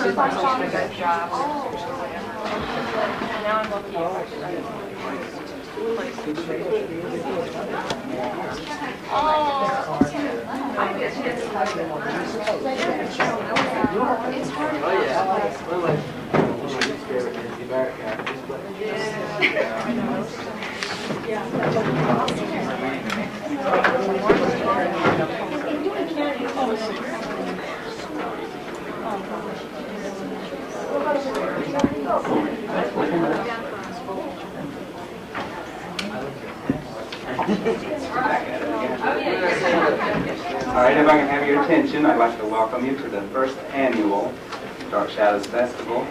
Now I'm looking All right, if I can have your attention, I'd like to welcome you to the first annual Dark Shadows Festival.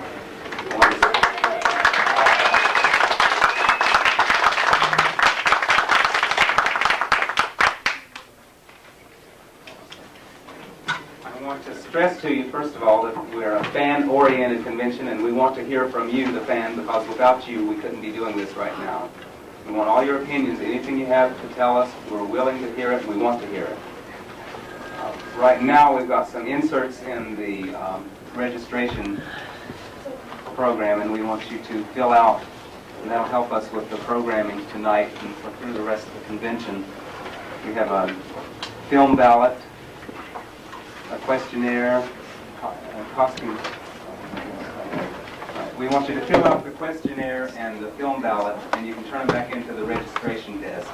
I want to stress to you, first of all, that we're a fan-oriented convention, and we want to hear from you, the fan, because without you, we couldn't be doing this right now. We want all your opinions. Anything you have to tell us, we're willing to hear it, and we want to hear it. Right now, we've got some inserts in the registration program, and we want you to fill out, and that'll help us with the programming tonight and through the rest of the convention. We have a film ballot, a questionnaire, a costume. We want you to fill out the questionnaire and the film ballot, and you can turn them back into the registration desk.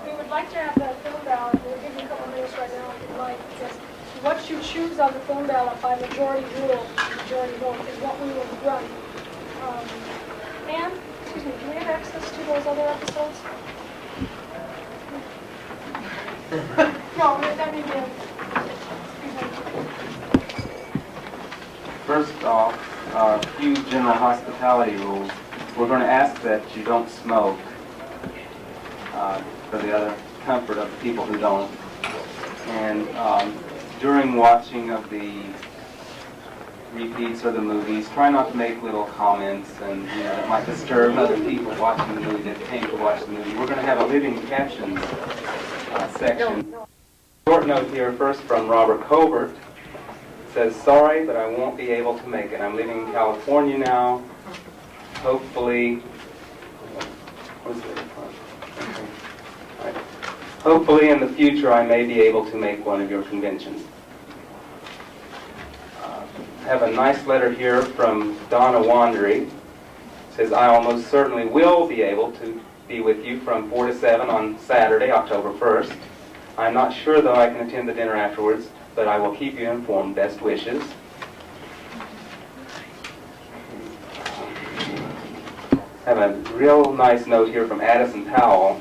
We would like to have that film ballot. We'll give you a couple minutes right now if you'd like. Because what you choose on the film ballot by majority rule, majority vote, is what we will run. And, excuse me, do we have access to those other episodes? No, that may be First off, a few general hospitality rules. We're going to ask that you don't smoke for the other comfort of the people who don't. And during watching of the repeats or the movies, try not to make little comments and that might disturb other people watching the movie that came to watch the movie. We're going to have a living captions section. Short note here first from Robert Colbert. Says, sorry, but I won't be able to make it. I'm living in California now. Hopefully, hopefully in the future I may be able to make one of your conventions. I have a nice letter here from Donna Wandery. Says, I almost certainly will be able to be with you from 4 to 7 on Saturday, October 1st. I'm not sure though I can attend the dinner afterwards, but I will keep you informed. Best wishes. I have a real nice note here from Addison Powell.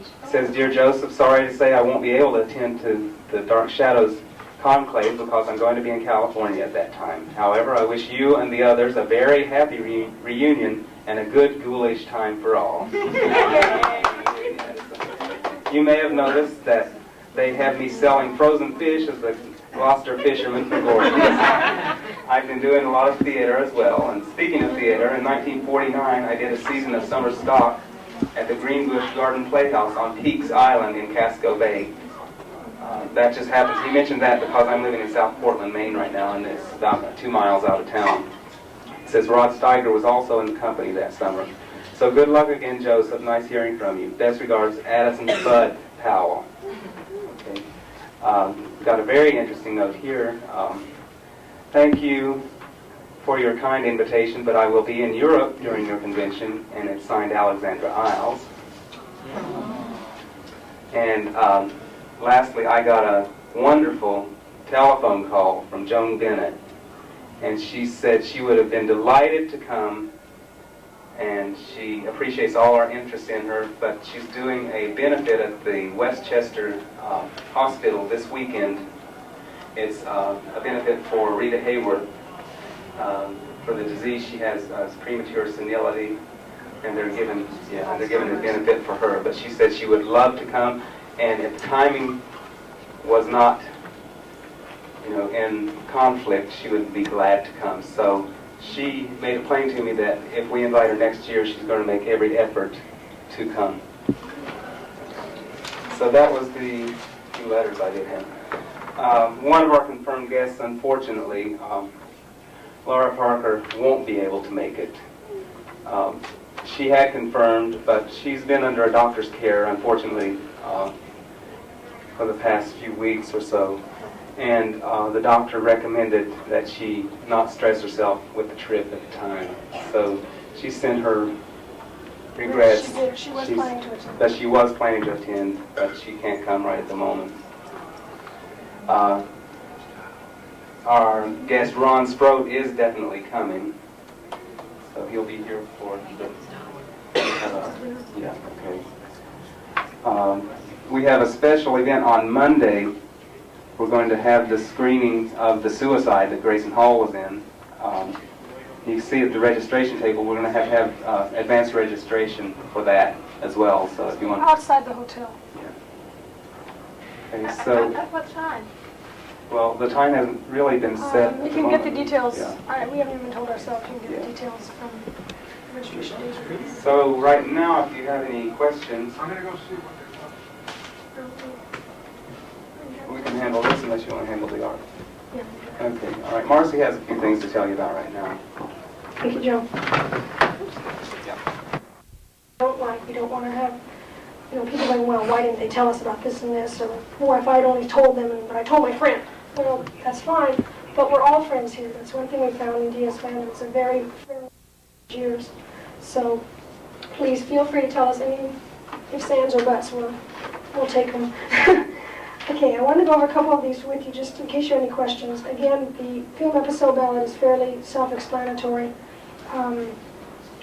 It says, Dear Joseph, sorry to say I won't be able to attend to the Dark Shadows conclave because I'm going to be in California at that time. However, I wish you and the others a very happy reunion and a good ghoulish time for all. You may have noticed that they have me selling frozen fish as the Gloucester fisherman for Gordon. I've been doing a lot of theater as well. And speaking of theater, in 1949 I did a season of summer stock at the Greenbush Garden Playhouse on Peaks Island in Casco Bay. That just happens. He mentioned that because I'm living in South Portland, Maine right now, and it's about 2 miles out of town. It says Rod Steiger was also in the company that summer. So good luck again, Joseph. Nice hearing from you. Best regards, Addison Bud Powell. Okay. Got a very interesting note here. Thank you for your kind invitation, but I will be in Europe during your convention, and it's signed Alexandra Isles. And lastly, I got a wonderful telephone call from Joan Bennett, and she said she would have been delighted to come, and she appreciates all our interest in her, but she's doing a benefit at the Westchester Hospital this weekend. It's a benefit for Rita Hayworth for the disease she has, premature senility, and they're giving a benefit for her. But she said she would love to come, and if the timing was not, in conflict, she would be glad to come. So she made it plain to me that if we invite her next year, she's going to make every effort to come. So that was the 2 letters I did him. One of our confirmed guests, unfortunately, Laura Parker won't be able to make it. She had confirmed, but she's been under a doctor's care, unfortunately, for the past few weeks or so. And the doctor recommended that she not stress herself with the trip at the time. So she sent her regrets. She was planning to attend. That she was planning to attend, but she can't come right at the moment. Our guest Ron Sproat is definitely coming, so he'll be here for the. Yeah, okay. We have a special event on Monday. We're going to have the screening of The Suicide that Grayson Hall was in. You see at the registration table, we're going to have advanced registration for that as well. So if you want. Outside the hotel. Yeah. Okay, so. At what time? Well, the time hasn't really been set. You can get the details. Yeah. We haven't even told ourselves. You can get the details from registration days. So right now, if you have any questions, I'm going to go see what we can handle this unless you want to handle the art. Yeah. Okay, all right. Marcy has a few things to tell you about right now. Thank you, Joe. Yeah. We don't want to have, people going, well, why didn't they tell us about this and this? Or, well, if I'd only told them, but I told my friend. Well, that's fine, but we're all friends here. That's one thing we found in DS fandom. It's a very friendly years. So please feel free to tell us any ifs, ands, or buts. We'll take them. Okay, I want to go over a couple of these with you just in case you have any questions. Again, the film episode ballot is fairly self-explanatory.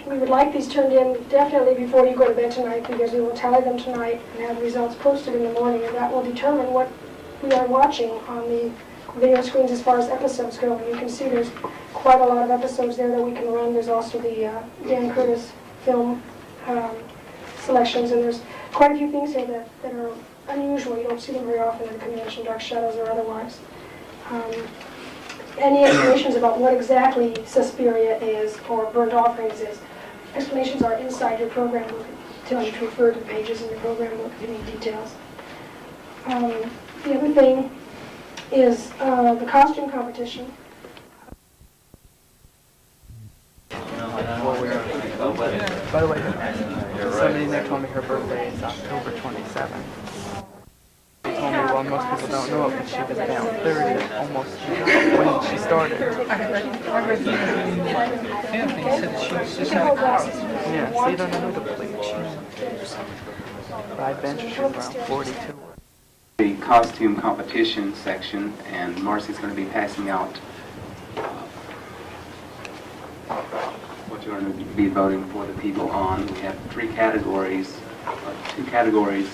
We would like these turned in definitely before you go to bed tonight, because we will tally them tonight and have the results posted in the morning, and that will determine what we are watching on the video screens as far as episodes go. And you can see there's quite a lot of episodes there that we can run. There's also the Dan Curtis film selections, and there's quite a few things here that are unusual. You don't see them very often in the convention, Dark Shadows or otherwise. Any explanations about what exactly Suspiria is or Burnt Offerings is, explanations are inside your program book. It tells you to refer to the pages in your program book if you need details. The other thing is the costume competition. By the way, somebody there told me her birthday is October 27th. She told me, well, most people don't know it, but she was down 30 almost when she started. Yeah, so you don't know who to bleach. But I bench she's around 42. The costume competition section, and Marcy's going to be passing out what you're going to be voting for the people on. We have 3 categories, 2 categories,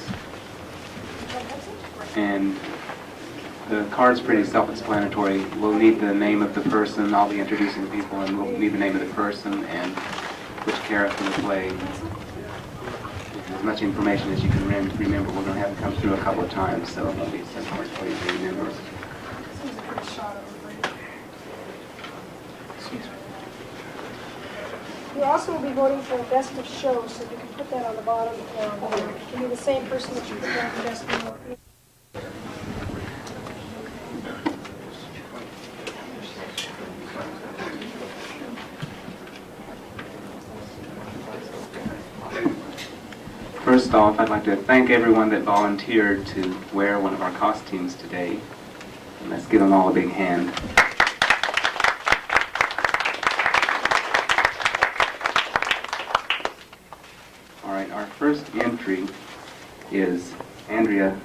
and the card's pretty self-explanatory. We'll need the name of the person. I'll be introducing the people, and we'll need the name of the person and which character to play. As much information as you can remember. We're going to have it come through a couple of times, so it'll be some hard for you to remember. You also will be voting for best of show, so you can put that on the bottom. It can be the same person that you put down for best of show. First off, I'd like to thank everyone that volunteered to wear one of our costumes today. And let's give them all a big hand. All right, our first entry is Andrea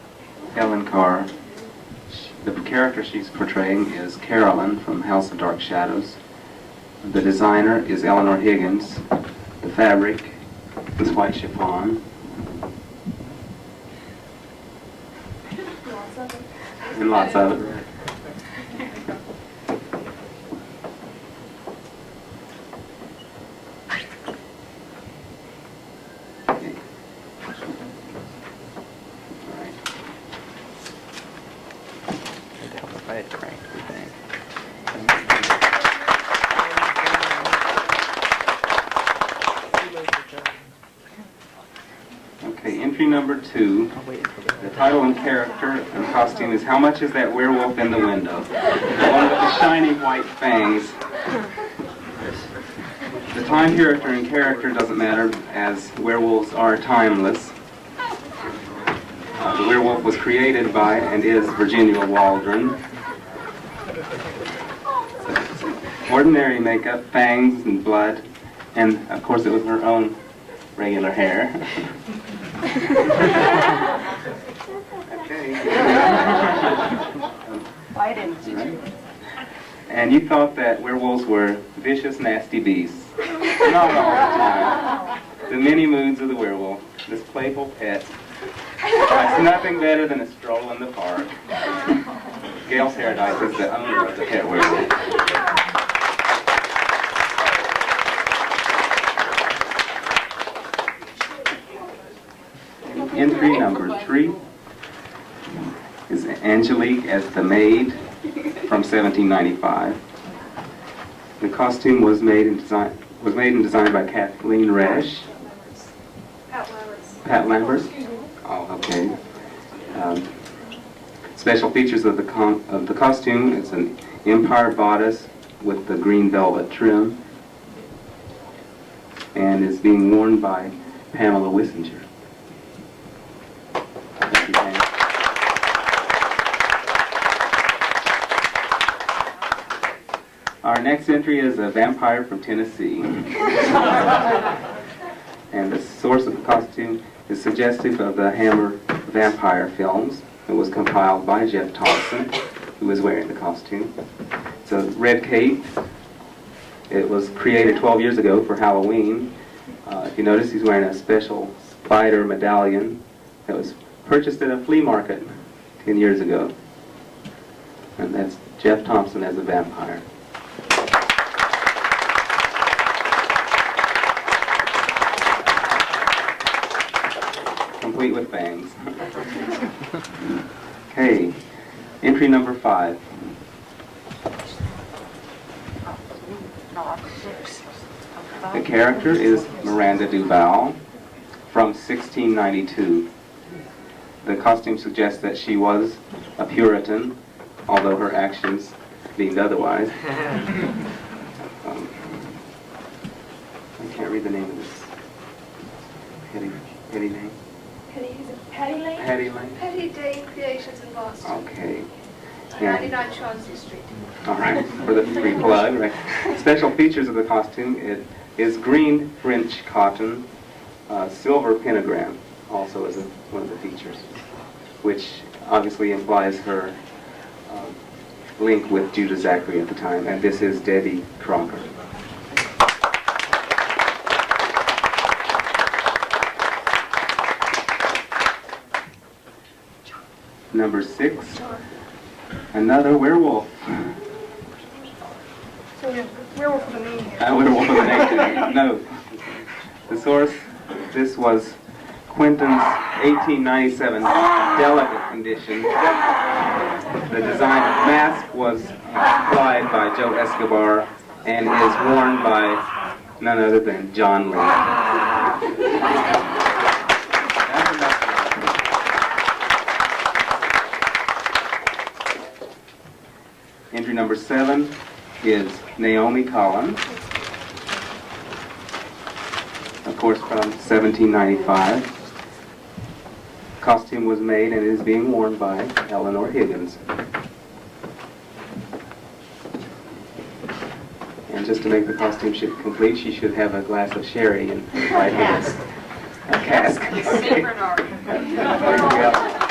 Ellen Car. The character she's portraying is Carolyn from House of Dark Shadows. The designer is Elinor Higgins. The fabric is white chiffon. And lots of it. Okay. All right. It'd help if I had cranked the thing. Okay, entry number 2. I'll wait until the The title and character and costume is How Much Is That Werewolf in the Window? The one with the shiny white fangs. The time period and character doesn't matter, as werewolves are timeless. The werewolf was created by and is Virginia Waldron. Ordinary makeup, fangs and blood, and of course it was her own regular hair. Okay. Why didn't you? Right. And you thought that werewolves were vicious, nasty beasts. Not all the time. The many moods of the werewolf, this playful pet, likes nothing better than a stroll in the park. Gail's Paradise is the owner of the pet werewolf. Entry number 3 is Angelique as the maid from 1795. The costume was made and designed by Kathleen Resch. Pat Lambert. Oh, okay. Special features of the costume: it's an empire bodice with the green velvet trim, and is being worn by Pamela Wissinger. Thank you, Pam. Our next entry is a vampire from Tennessee. And the source of the costume is suggestive of the Hammer vampire films. It was compiled by Jeff Thompson, who was wearing the costume. It's a red cape. It was created 12 years ago for Halloween. If you notice, he's wearing a special spider medallion that was purchased at a flea market 10 years ago. And that's Jeff Thompson as a vampire. Complete with fangs. Okay, entry number 5. The character is Miranda Dubois from 1692. The costume suggests that she was a Puritan, although her actions deemed otherwise. I can't read the name of this petty name. Patty Lane? Patty Lane? Patty Day Creations in Boston. Okay. 99 Chauncey Street. All right, for the free plug, right? Special features of the costume: it is green French cotton, silver pentagram, also is one of the features, which obviously implies her link with Judah Zachary at the time, and this is Debbie Crocker. Number 6, another werewolf. So we have werewolf with a name here. Werewolf with a name. No. The source, this was Quentin's 1897 delicate condition. The design of the mask was applied by Joe Escobar and is worn by none other than John Lee. Entry number 7 is Naomi Collins, of course from 1795. Costume was made and is being worn by Elinor Higgins. And just to make the costume complete, she should have a glass of sherry in her right hand. A cask. St. Bernard. Yeah.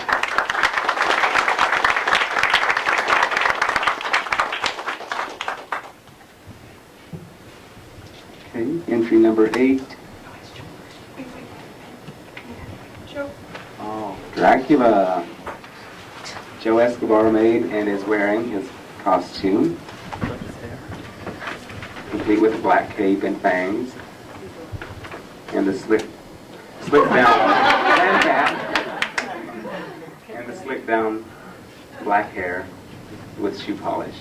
Entry number 8. Oh, Dracula. Joe Escobar made and is wearing his costume, complete with a black cape and fangs, and the slick down black hair with shoe polish.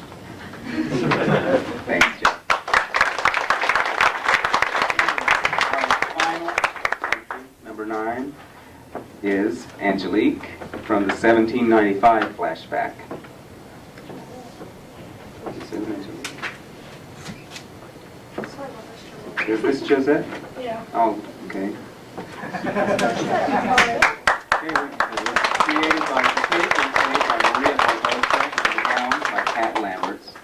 Thanks, Joe. Number 9 is Angelique from the 1795 flashback. Is this Josette? Yeah. Oh, okay. Created by Maria Barbosa, bound by Pat Lamberts,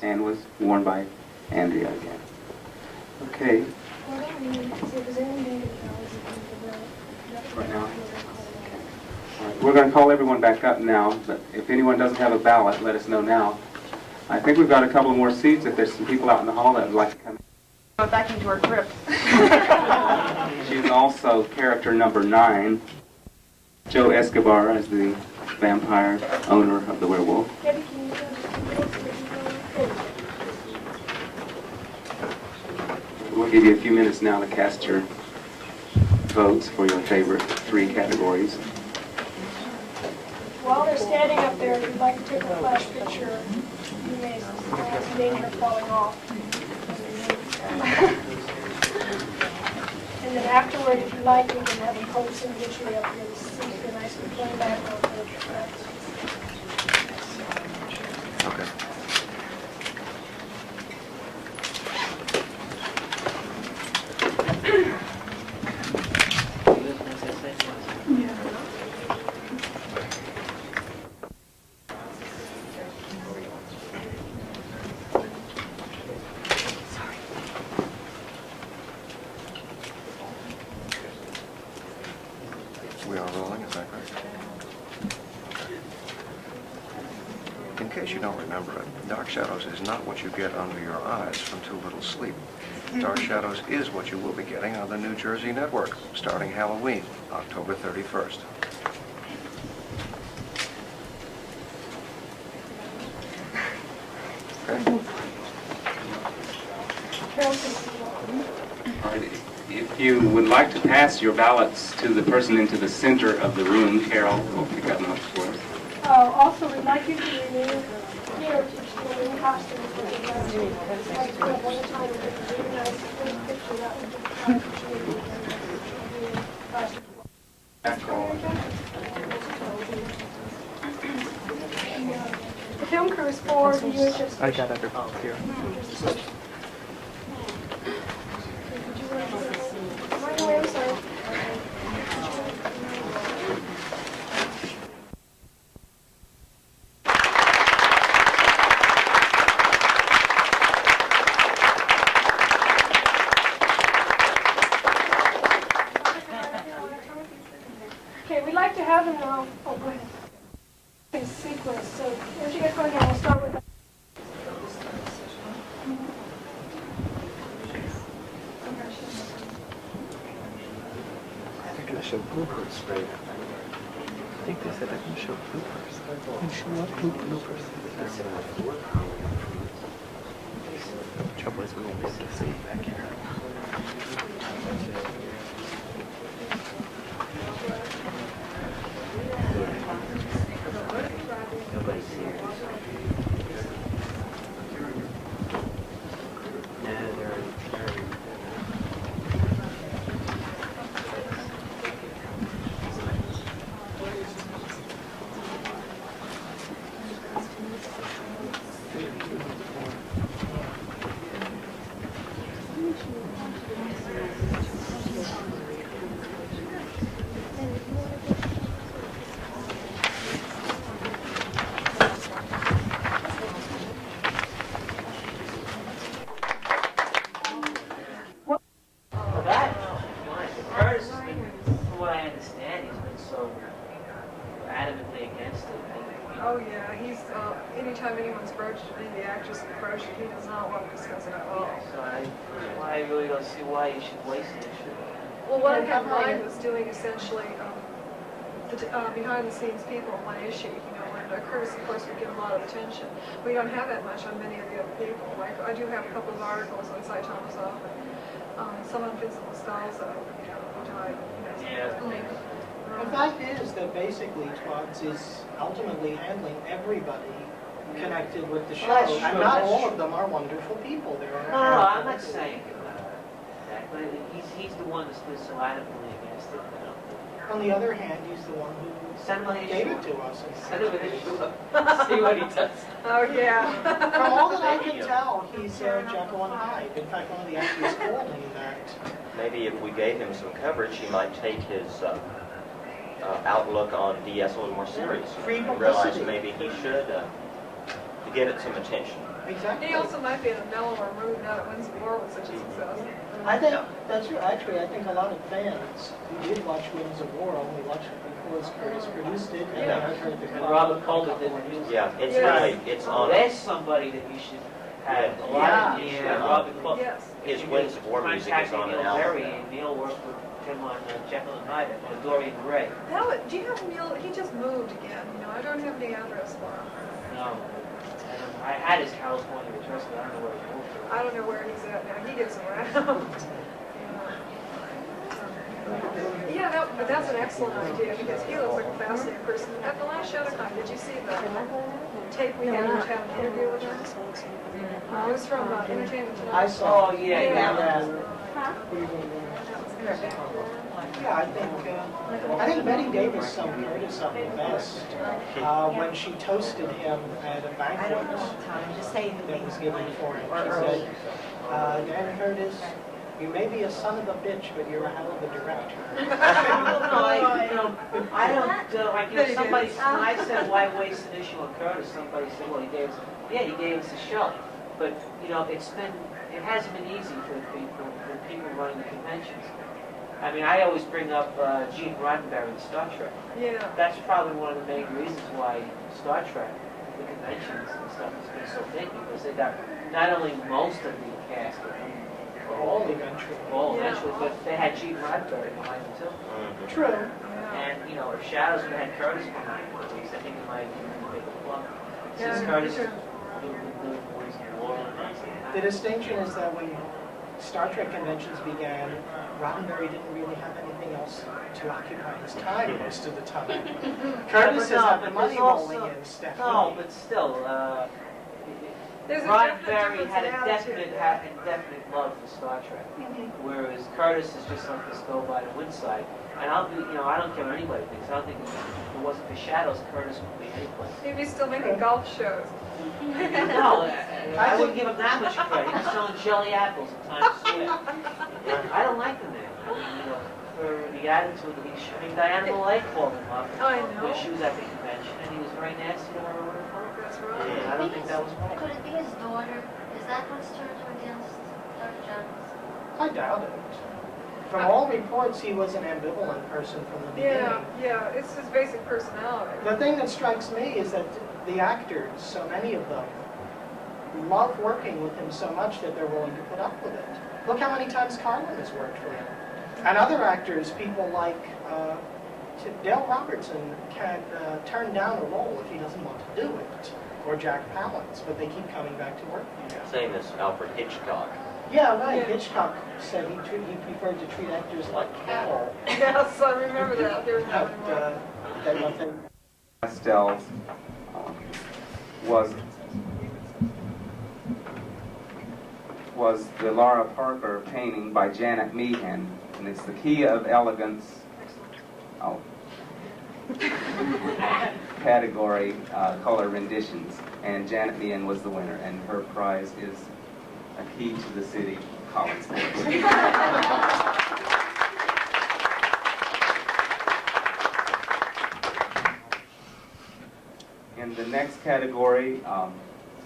and was worn by Andrea again. Okay. Right now. All right. We're going to call everyone back up now, but if anyone doesn't have a ballot, let us know now. I think we've got a couple more seats if there's some people out in the hall that would like to come in. Go back into our crypt. She's also character number 9, Joe Escobar as the vampire owner of the werewolf. We'll give you a few minutes now to cast your votes for your favorite 3 categories. While they're standing up there, if you'd like to take a flash picture, you may have danger of falling off. And then afterward, if you like, we can have a post and get you up here to see if you're nice and plain background. Okay. We are rolling, is that correct? In case you don't remember it, dark shadows is not what you get under your eyes from too little sleep. Dark shadows is what you will be getting on the New Jersey Network, starting Halloween, October 31st. Okay. All right. If you would like to pass your ballots to the person into the center of the room, Carol will pick up notes for us. Also, we'd like you to remove your costumes for the last one. Like, one time, we did a really nice little picture that would The film crew is 4, the UHF. I got other here. Right away, I'm sorry. Okay, we'd like to have them now. Oh, go ahead. In sequence. So, once you get going here, we'll start with that. I think I show bloopers. I think they said I can show bloopers. And show what bloopers? Trouble is we won't be able to see back here. Nobody's here. No, they're Oh, yeah, he's, anytime anyone's broached, any of the actors approached, he does not want to discuss it at all. So I really don't see why you should waste it. Well, what I had in mind was doing essentially behind-the-scenes people on one issue, you know, where Curtis, of course, would get a lot of attention. We don't have that much on many of the other people. Like, I do have a couple of articles on Cy Thomas and some on Vincent Lestalzo, you know, who died. The fact is that basically Twads is ultimately handling everybody connected with the show. Well, that's And true, not that's all true. of them are wonderful people. There are No, I'm not saying that, but he's the one that's been so adamantly against it. On the other hand, he's the one who Send him an gave issue. it to us. Send him an issue. See what he does. Oh, yeah. From all that I can tell, he's Jekyll and Hyde. In fact, one of the actors told me that. Maybe if we gave him some coverage, he might take his outlook on DS a little more serious. Free And realize publicity. maybe he should give it some attention. Exactly. He also might be in a mellower mood now that Winds of War was such a success. I think that's true. Actually, I think a lot of fans who did watch Winds of War only watched it because Curtis produced it and Yeah. I heard the And Robert Calder did the music. Yeah, it's Yes. really, it's Oh, on there's somebody that you should have. A lot of Yeah. yeah, Robert Calder. Yes. his Winds of War music is on an Neil album. Berry, and Neil worked with him on Jekyll and Hyde and Dorian Gray. That would, do you have Neil? He just moved again. You know, I don't have the address for him. No. I had his California address, but I don't know where he moved to. I don't know where he's at now. He gets around. Yeah, no, but that's an excellent idea because he looks like a fascinating person. At the last Shadowcon, did you see the tape we had to have an interview with him? It was from Entertainment Tonight. I saw. Oh, yeah. Yeah, I think Betty Davis summed Curtis up the best when she toasted him at a banquet that was given for him. She said, Dan Curtis, you may be a son of a bitch, but you're a hell of a director. I don't, like, somebody, when I said, why waste an issue on Curtis, somebody said, well, he gave us a show. But, it hasn't been easy for people running the conventions. I mean, I always bring up Gene Roddenberry in Star Trek. Yeah. That's probably one of the main reasons why Star Trek, the conventions and stuff, has been so big, because they got not only most of the cast, but All eventually. eventually, but they had Gene Roddenberry behind them too. True. And, if Shadows would have had Curtis behind them, at least I think it might have been a bigger club. Since Yeah, Curtis sure. the Winds of War and The distinction is that when Star Trek conventions began, Roddenberry didn't really have anything else to occupy his time most of the time. Curtis has had the money rolling in, Stephanie. No, but still, There's a Roddenberry definite had a difference in definite, attitude. love for Star Trek, whereas Curtis is just like this go by the winside. And I don't care what anybody thinks. I don't think if it wasn't for Shadows, Curtis would be anyplace. He'd be still making golf shows. No, I wouldn't give him that much credit. He's selling jelly apples in Times Square. I don't like the man. I mean, for the attitude that he showed. I mean, Diana Millay called him up I when know. she was at the convention, and he was very nasty to her over the phone. That's And right. I don't think that was right. Could it be his daughter? Is that what's turned him against Dr. Jones? I doubt it. From all reports, he was an ambivalent person from the beginning. Yeah, it's his basic personality. The thing that strikes me is that the actors, so many of them, love working with him so much that they're willing to put up with it. Look how many times Carlin has worked for him. And other actors, people like Dale Robertson, can turn down a role if he doesn't want to do it, or Jack Palance, but they keep coming back to work for him. Same as Alfred Hitchcock. Yeah, right. Yeah. Hitchcock said he preferred to treat actors like cattle. Yes, I remember that. There was But, no that nothing. Pastels was the Laura Parker painting by Janet Meehan, and it's the Key of Elegance category color renditions, and Janet Meehan was the winner, and her prize is a key to the city of Collinsville. In the next category,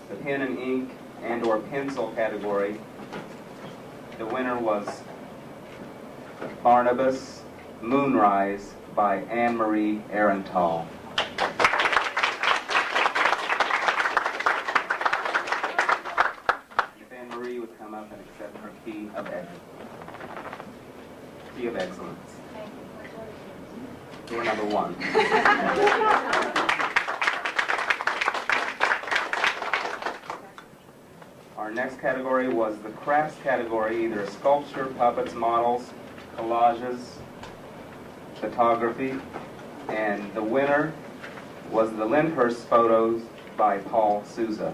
the pen and ink and or pencil category, the winner was Barnabas Moonrise by Anne-Marie Erental. If Anne-Marie would come up and accept her key of excellence. Door number 1. Our next category was the crafts category, either sculpture, puppets, models, collages, photography, and the winner was the Lyndhurst photos by Paul Sousa.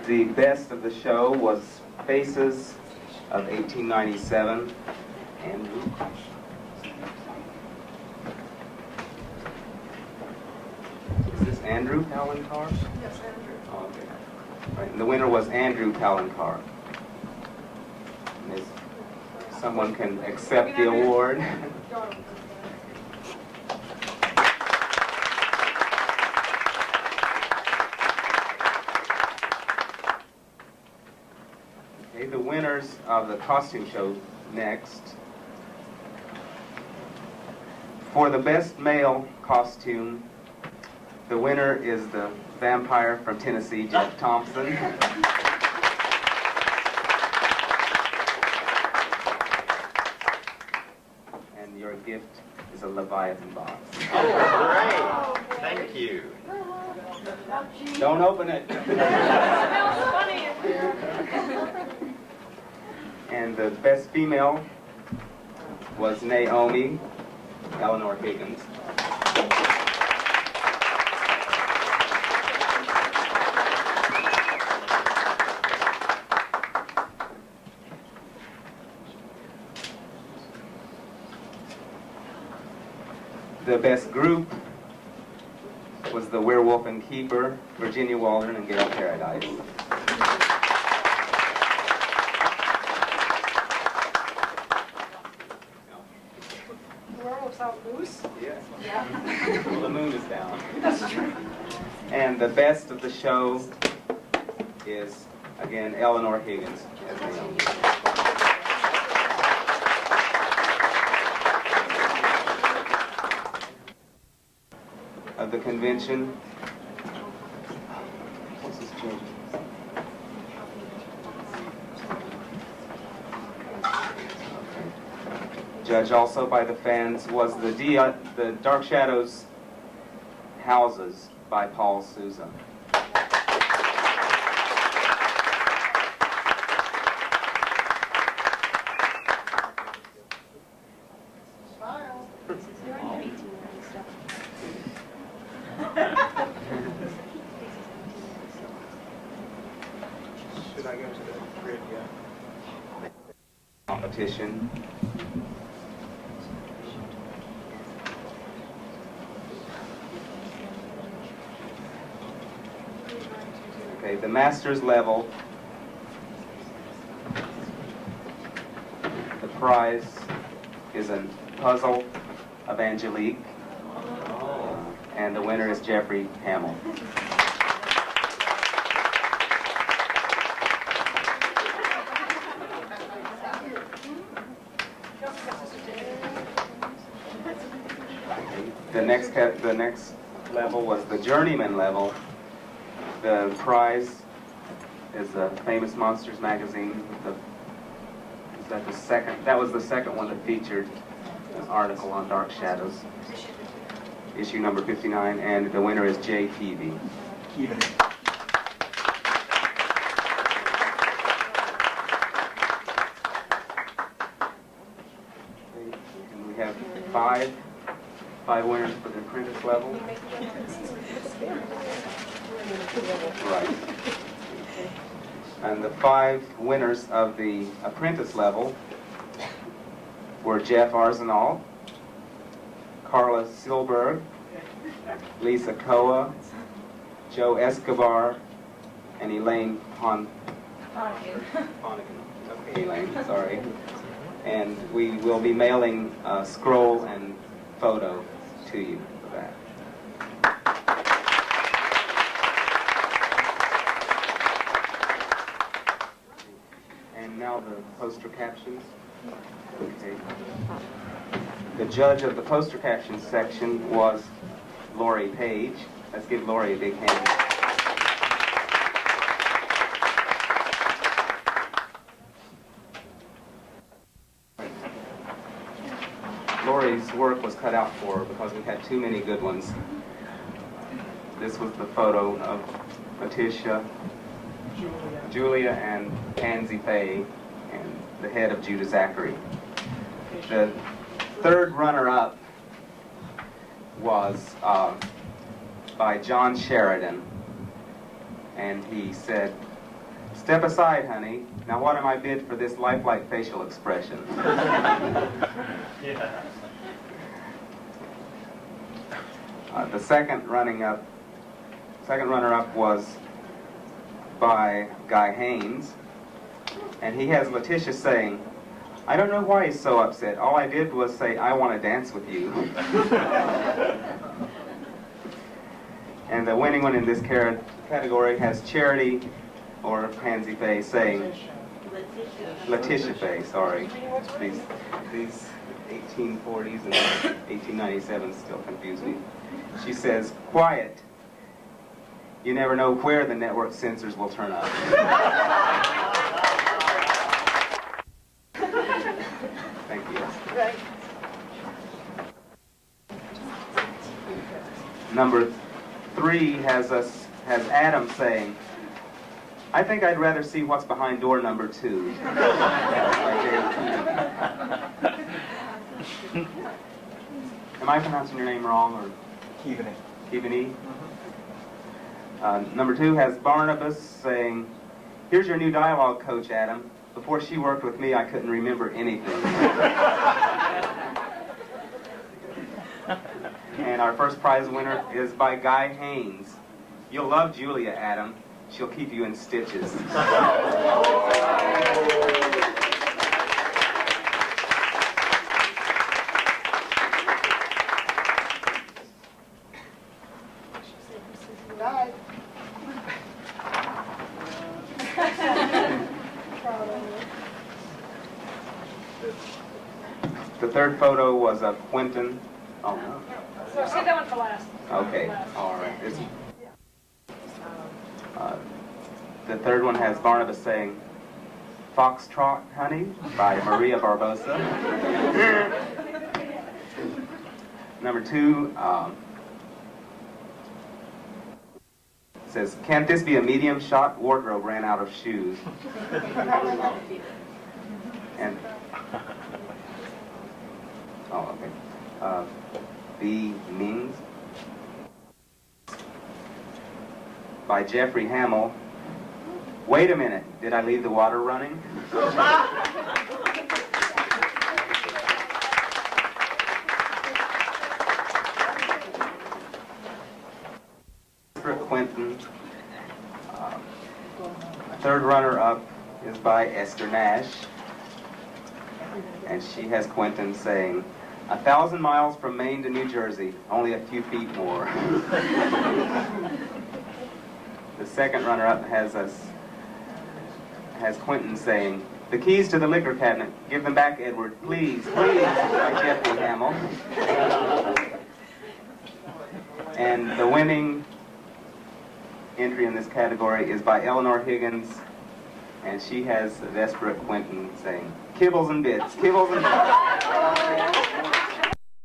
The best of the show was Faces of 1897. Andrew. Is this Andrew Ellen Car? Yes, Andrew. Oh, okay. Right. And the winner was Andrew Ellen Car. And if someone can accept the award. Okay, the winners of the costume show next. For the best male costume, the winner is the vampire from Tennessee, Jeff Thompson. And your gift is a Leviathan box. Oh, great. Thank you. Don't open it. Smells funny in here. And the best female was Naomi Elinor Higgins. The best group was the Werewolf and Keeper, Virginia Waldron and Gail Paradise. The werewolf's out loose? Yes. Yeah. Well, the moon is down. That's true. And the best of the show is, again, Elinor Higgins as Naomi. Of the convention. What's this change? Judged also by the fans was the Dark Shadows Houses by Paul Sousa. Should I go to the grid yet? Competition. Okay, the master's level. The prize is a puzzle of Angelique. And the winner is Jeffrey Hamill. The next level was the journeyman level. The prize is a Famous Monsters magazine. That was the second one that featured an article on Dark Shadows. Issue number 59, and the winner is J. Keaveny. And we have five winners for the apprentice level. Right. And the 5 winners of the apprentice level were Jeff Arsenault, Carla Silberg, Lisa Koa, Joe Escobar, and Elaine Elaine, sorry. And we will be mailing a scroll and photo to you for that. And now the poster captions. Okay. The judge of the poster captions section was Lori Page. Let's give Lori a big hand. Lori's work was cut out for her because we had too many good ones. This was the photo of Letitia, Julia, and Pansy Faye, and the head of Judah Zachary. The third runner-up was by John Sheridan, and he said, Step aside, honey. Now what am I bid for this lifelike facial expression? The second runner-up was by Guy Haines, and he has Letitia saying, "I don't know why he's so upset. All I did was say, I want to dance with you." And the winning one in this category has Charity, or Pansy Faye, saying, Letitia Faye, sorry. These 1840s and 1897s still confuse me. She says, "Quiet. You never know where the network censors will turn up." Thank you. Right. Number 3 has Adam saying, "I think I'd rather see what's behind door number 2. Am I pronouncing your name wrong, or? Keaveny. Keaveny? Number 2 has Barnabas saying, "Here's your new dialogue coach, Adam. Before she worked with me, I couldn't remember anything." And our first prize winner is by Guy Haines. "You'll love Julia, Adam. She'll keep you in stitches." Night. The third photo was of Quentin. Oh, no. So save that one for last. Okay, all right. The third one has Barnabas saying, "Foxtrot, honey," by Maria Barbosa. Number 2 says, "Can't this be a medium shot? Wardrobe ran out of shoes." And oh, okay. B. Mings by Jeffrey Hamill. "Wait a minute, did I leave the water running?" Quentin. Third runner-up is by Esther Nash, and she has Quentin saying, "1,000 miles from Maine to New Jersey, only a few feet more." The second runner-up has Quentin saying, "The keys to the liquor cabinet, give them back, Edward, please, please," by Jeffrey Hamill. And the winning entry in this category is by Elinor Higgins, and she has a desperate Quentin saying, "Kibbles and bits, kibbles and bits."